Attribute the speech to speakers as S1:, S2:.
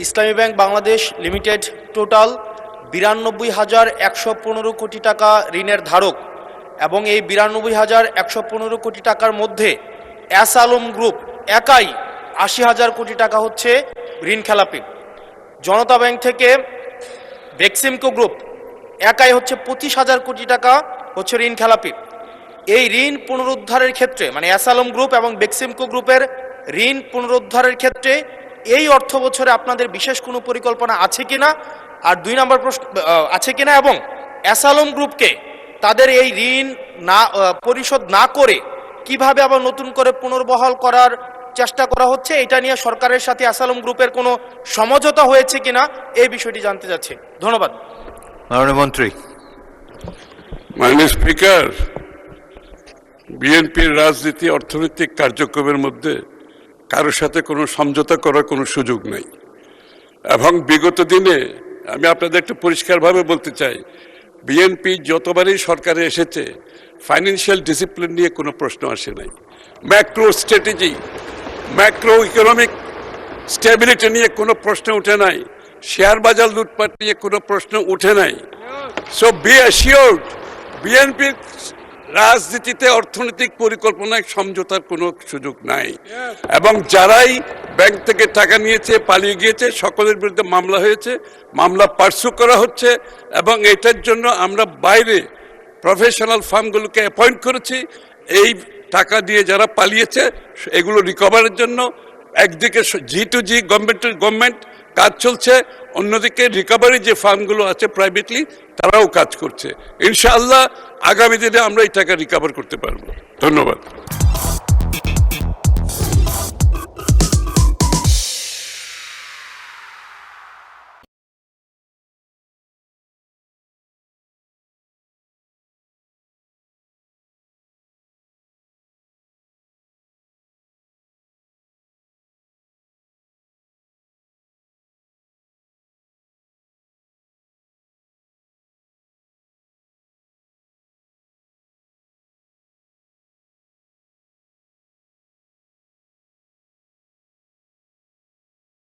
S1: ইসলামী bank Bangladesh limited total 92,115 কোটি টাকা ঋণের ধারক এবং এই 92,115 কোটি টাকার মধ্যে এস আলম গ্রুপ একাই 80,000 কোটি টাকা হচ্ছে ঋণ খেলাপি। জনতা ব্যাংক থেকে বেক্সিমকো গ্রুপ একাই হচ্ছে 25,000 কোটি টাকা হচ্ছে ঋণ খেলাপি। এই ঋণ পুনরুদ্ধারের ক্ষেত্রে মানে এস আলম গ্রুপ এবং বেক্সিমকো গ্রুপের ঋণ পুনরুদ্ধারের ক্ষেত্রে এই অর্থ বছরে আপনাদের বিশেষ কোনো পরিকল্পনা আছে কিনা, আর 2 নম্বর প্রশ্ন আছে কিনা, এবং এস আলম গ্রুপকে তাদের এই ঋণ না পরিশোধ না করে কিভাবে আবার নতুন করে পুনর্বহাল করার চেষ্টা করা হচ্ছে, এটা নিয়ে সরকারের সাথে এস আলম গ্রুপের কোনো সমঝোতা হয়েছে কিনা এই বিষয়টি জানতে চাচ্ছি। ধন্যবাদ।
S2: মাননীয় মন্ত্রী।
S3: মাননীয় স্পিকার, বিএনপির রাজনীতি অর্থনৈতিক কার্যক্রমের মধ্যে কারোর সাথে কোনো সমঝোতা করার কোনো সুযোগ নাই, এবং বিগত দিনে আমি আপনাদের একটু পরিষ্কারভাবে বলতে চাই, বিএনপি যতবারই সরকারে এসেছে ফাইন্যান্সিয়াল ডিসিপ্লিন নিয়ে কোনো প্রশ্ন আসে নাই, macro strategy macro economic stability নিয়ে কোনো প্রশ্ন উঠে নাই, শেয়ার বাজার লুটপাট নিয়ে কোনো প্রশ্ন উঠে নাই। সো বি অ্যাসিওর্ড, বিএনপির রাজনীতিতে অর্থনৈতিক পরিকল্পনায় সমঝোতার কোনো সুযোগ নাই, এবং যারাই ব্যাংক থেকে টাকা নিয়েছে পালিয়ে গিয়েছে সকলের বিরুদ্ধে মামলা হয়েছে, মামলা পার্সু করা হচ্ছে, এবং এটার জন্য আমরা বাইরে প্রফেশনাল ফার্মগুলোকে অ্যাপয়েন্ট করেছি এই টাকা দিয়ে যারা পালিয়েছে এগুলো রিকভারের জন্য। একদিকে G2G গভর্নমেন্ট কাজ চলছে, অন্যদিকে রিকভারি যে ফার্মগুলো আছে প্রাইভেটলি তারাও কাজ করছে। ইনশাআল্লাহ আগামী দিনে আমরা এই টাকা রিকভার করতে পারবো। ধন্যবাদ।